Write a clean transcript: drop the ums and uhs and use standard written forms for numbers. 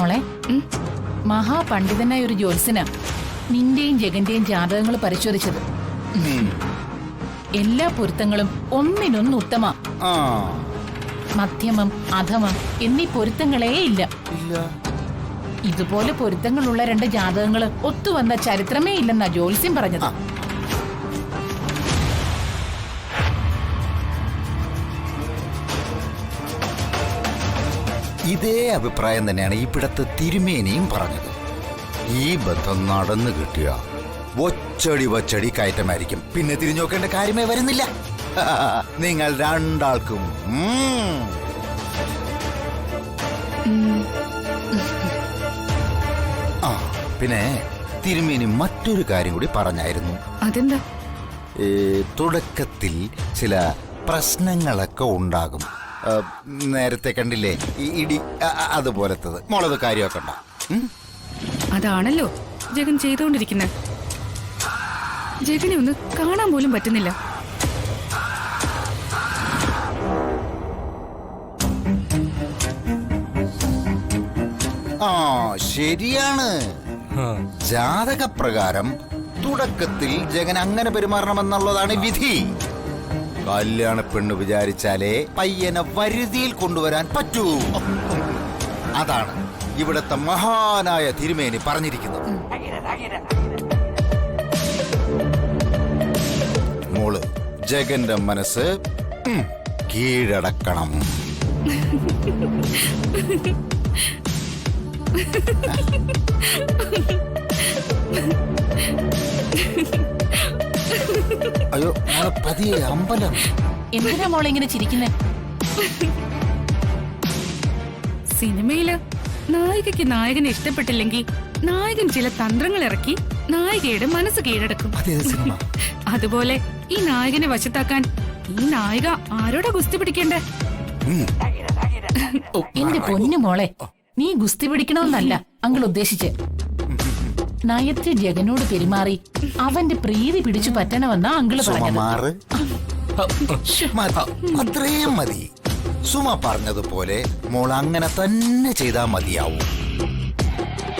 മോളെ, മഹാപണ്ഡിതനായ ഒരു ജ്യോത്സ്യനാ നിന്റെയും ജഗന്റെയും ജാതകങ്ങൾ പരിശോധിച്ചത്. എല്ലാ പൊരുത്തങ്ങളും ഒന്നിനൊന്ന് ഉത്തമ. മധ്യമം, അധമം എന്നീ പൊരുത്തങ്ങളേ ഇല്ല. ഇതുപോലെ പൊരുത്തങ്ങളുള്ള രണ്ട് ജാതകങ്ങൾ ഒത്തുവന്ന ചരിത്രമേ ഇല്ലെന്നാ ജ്യോത്സ്യം പറഞ്ഞത്. ഇതേ അഭിപ്രായം തന്നെയാണ് ഇവിടത്തെ തിരുമേനിയും പറഞ്ഞത്. ഈ ബന്ധം നടന്നു കിട്ടിയ ഒച്ചടി വച്ചടി കയറ്റമായിരിക്കും. പിന്നെ തിരിഞ്ഞു നോക്കേണ്ട കാര്യമേ വരുന്നില്ല. നിങ്ങൾ രണ്ടാൾക്കും. ആ പിന്നെ തിരുമേനി മറ്റൊരു കാര്യം കൂടി പറഞ്ഞായിരുന്നു. അതെന്താ? തുടക്കത്തിൽ ചില പ്രശ്നങ്ങളൊക്കെ ഉണ്ടാകും. നേരത്തെ കണ്ടില്ലേ ഇടി, അതുപോലത്തത്. മോളത് കാര്യമൊക്കെ ഉണ്ടോ? അതാണല്ലോ ജഗൻ ചെയ്തുകൊണ്ടിരിക്കുന്നത്. ജഗനെ ഒന്ന് കാണാൻ പോലും പറ്റുന്നില്ല. ആ ശരിയാണ്. ജാതകപ്രകാരം തുടക്കത്തിൽ ജഗൻ അങ്ങനെ പെരുമാറണമെന്നുള്ളതാണ് വിധി. കല്യാണ പെണ്ണ് വിചാരിച്ചാലേ പയ്യനെ വരുതിയിൽ കൊണ്ടുവരാൻ പറ്റൂ. അതാണ് ഇവിടത്തെ മഹാനായ തിരുമേനി പറഞ്ഞിരിക്കുന്നത്. മോള് ജഗന്റെ മനസ്സ് കീഴടക്കണം. അയ്യോ മോളെ പതിയെ അമ്പലം. എന്തിനാ മോളെ ഇങ്ങനെ ചിരിക്കുന്നേ? സിനിമയില് നായികയ്ക്ക് നായകനെ ഇഷ്ടപ്പെട്ടില്ലെങ്കിൽ നായകൻ ചില തന്ത്രങ്ങൾ ഇറക്കി നായികയുടെ മനസ്സ് കീഴടക്കും. അതുപോലെ ഈ നായകനെ വശത്താക്കാൻ ഈ നായിക ആരോടാ ഗുസ്തി പിടിക്കണ്ടേ? എന്റെ പൊന്നു മോളെ, നീ ഗുസ്തി പിടിക്കണമെന്നല്ല അങ്കിൾ ഉദ്ദേശിച്ച്. നയത്തിൽ ജഗനോട് പെരുമാറി അവന്റെ പ്രീതി പിടിച്ചു പറ്റണമെന്നാ അങ്കിള് പറഞ്ഞത്. അത്രയും മതി. സുമ പറഞ്ഞതുപോലെ മോൾ അങ്ങനെ തന്നെ ചെയ്താൽ മതിയാവും.